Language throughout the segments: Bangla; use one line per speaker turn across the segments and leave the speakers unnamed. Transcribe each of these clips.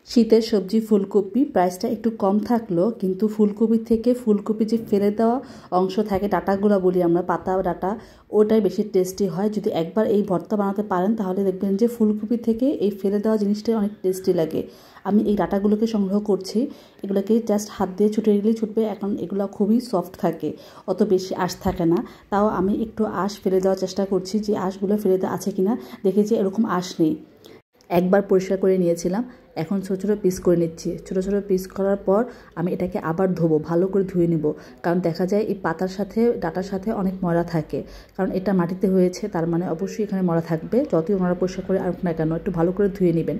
শীতের সবজি ফুলকপি প্রাইসটা একটু কম থাকলেও কিন্তু ফুলকপি থেকে ফুলকপি যে ফেলে দেওয়া অংশ থাকে ডাঁটাগুলো বলি আমরা, পাতা ডাঁটা, ওটাই বেশি টেস্টি হয়। যদি একবার এই ভর্তা বানাতে পারেন তাহলে দেখবেন যে ফুলকপি থেকে এই ফেলে দেওয়া জিনিসটাই অনেক টেস্টি লাগে। আমি এই ডাঁটাগুলোকে সংগ্রহ করছি, এগুলোকে জাস্ট হাত দিয়ে ছুটে দিলেই ছুটবে। এখন এগুলো খুবই সফট থাকে, অত বেশি আঁশ থাকে না। তাও আমি একটু আঁশ ফেলে দেওয়ার চেষ্টা করছি, যে আঁশগুলো ফেলে দেওয়া আছে কিনা। দেখি যে এরকম আঁশ নেই। একবার পরিষ্কার করে নিয়েছিলাম, এখন ছোটো ছোটো পিস করে নিচ্ছি। ছোটো ছোটো পিস করার পর আমি এটাকে আবার ধোবো, ভালো করে ধুয়ে নেব। কারণ দেখা যায় এই পাতার সাথে ডাটার সাথে অনেক ময়লা থাকে, কারণ এটা মাটিতে হয়েছে, তার মানে অবশ্যই এখানে ময়লা থাকবে। যতই ওনারা পরিষ্কার করে আসুক না কেন, একটু ভালো করে ধুয়ে নেবেন।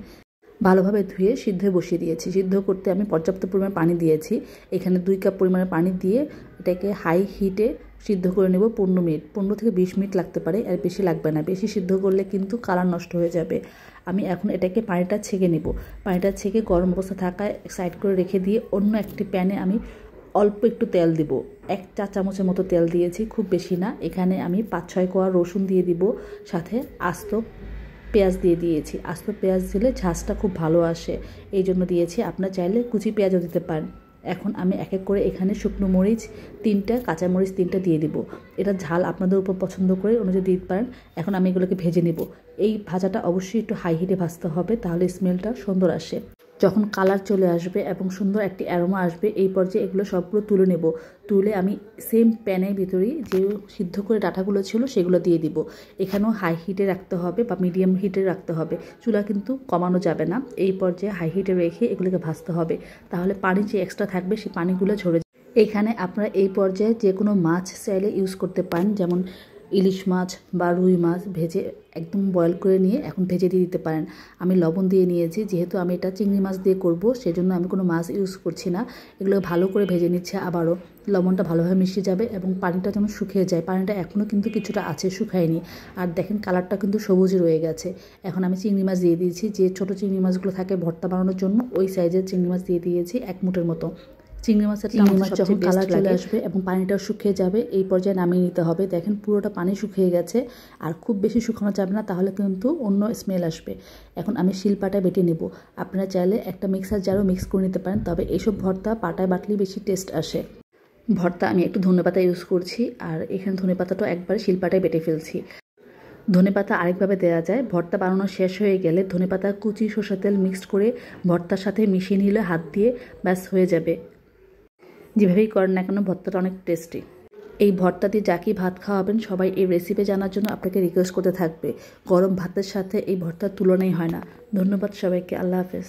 ভালোভাবে ধুয়ে সিদ্ধ বসিয়ে দিয়েছি। সিদ্ধ করতে আমি পর্যাপ্ত পরিমাণ পানি দিয়েছি। এখানে 2 কাপ পরিমাণে পানি দিয়ে এটাকে হাই হিটে সিদ্ধ করে নেব 15 মিনিট। 15 থেকে 20 মিনিট লাগতে পারে, আর বেশি লাগবে না। বেশি সিদ্ধ করলে কিন্তু কালার নষ্ট হয়ে যাবে। আমি এখন এটাকে পানিটা ছেঁকে নেব। পানিটা ছেঁকে গরম অবস্থা থাকায় সাইড করে রেখে দিয়ে অন্য একটি প্যানে আমি অল্প একটু তেল দিব। 1 চা চামচের মতো তেল দিয়েছি, খুব বেশি না। এখানে আমি 5-6 কোয়া রসুন দিয়ে দিব, সাথে আস্ত পেঁয়াজ দিয়ে দিয়েছি। আস্ত পেঁয়াজ দিলে ঝাঁজটা খুব ভালো আসে, এই জন্য দিয়েছি। আপনারা চাইলে কুচি পেঁয়াজও দিতে পারেন। এখন আমি এক এক করে এখানে শুকনো মরিচ 3টা, কাঁচামরিচ 3টা দিয়ে দিব। এটা ঝাল আপনাদের উপর পছন্দ করে অনুযায়ী দিতে পারেন। এখন আমি এগুলোকে ভেজে নেব। এই ভাজাটা অবশ্যই একটু হাই হিটে ভাজতে হবে, তাহলে স্মেলটা সুন্দর আসে। যখন কালার চলে আসবে এবং সুন্দর একটি অ্যারোমা আসবে, এই পর্যায়ে এগুলো সবগুলো তুলে নেব। তুলে আমি সেম প্যানের ভিতরেই যে সিদ্ধ করে ডাঁটাগুলো ছিল সেগুলো দিয়ে দিব। এখানেও হাই হিটে রাখতে হবে বা মিডিয়াম হিটে রাখতে হবে, চুলা কিন্তু কমানো যাবে না। এই পর্যায়ে হাই হিটে রেখে এগুলোকে ভাজতে হবে, তাহলে পানি যে এক্সট্রা থাকবে সেই পানিগুলো ঝরে যাবে। এখানে আপনারা এই পর্যায়ে যে কোনো মাছ চাইলে ইউজ করতে পারেন, যেমন ইলিশ মাছ বা রুই মাছ ভেজে একদম বয়েল করে নিয়ে এখন ভেজে দিয়ে দিতে পারেন। আমি লবণ দিয়ে নিয়েছি, যেহেতু আমি এটা চিংড়ি মাছ দিয়ে করব, সেজন্য আমি কোনো মাছ ইউজ করছি না। এগুলো ভালো করে ভেজে নিচ্ছে। আবারও লবণটা ভালোভাবে মিশিয়ে যাবে এবং পানিটা যেন শুকিয়ে যায়। পানিটা এখনও কিন্তু কিছুটা আছে, শুকায়নি। আর দেখেন কালারটা কিন্তু সবুজই রয়ে গেছে। এখন আমি চিংড়ি মাছ দিয়ে দিয়েছি, যে ছোটো চিংড়ি মাছগুলো থাকে ভর্তা বানানোর জন্য, ওই সাইজের চিংড়ি মাছ দিয়ে দিয়েছি 1 মুঠের মতো। চিংড়ি মাছ যখন কালার চলে আসবে এবং পানিটাও শুকিয়ে যাবে, এই পর্যায়ে নামিয়ে নিতে হবে। দেখেন পুরোটা পানি শুকিয়ে গেছে, আর খুব বেশি শুকানো যাবে না, তাহলে কিন্তু অন্য স্মেল আসবে। এখন আমি শিলপাটায় বেটে নেব। আপনারা চাইলে একটা মিক্সার জারও মিক্স করে নিতে পারেন, তবে এইসব ভর্তা পাটায় বাটলেই বেশি টেস্ট আসে। ভর্তা আমি একটু ধনেপাতা ইউজ করছি, আর এখানে ধনেপাতাটাও একবার শিলপাটায় বেটে ফেলছি। ধনেপাতা আরেকভাবে দেওয়া যায়, ভর্তা বানানো শেষ হয়ে গেলে ধনেপাতা কুচি সরষের তেল মিক্সড করে ভর্তার সাথে মিশিয়ে নিলে হাত দিয়ে ব্যাস হয়ে যাবে। যেভাবেই করেন না কেন ভর্তাটা অনেক টেস্টি। এই ভর্তা দিয়ে যাকে ভাত খাওয়াবেন সবাই এই রেসিপি জানার জন্য আপনাকে রিকোয়েস্ট করতে থাকবে। গরম ভাতের সাথে এই ভর্তার তুলনাই হয় না। ধন্যবাদ সবাইকে, আল্লাহ হাফেজ।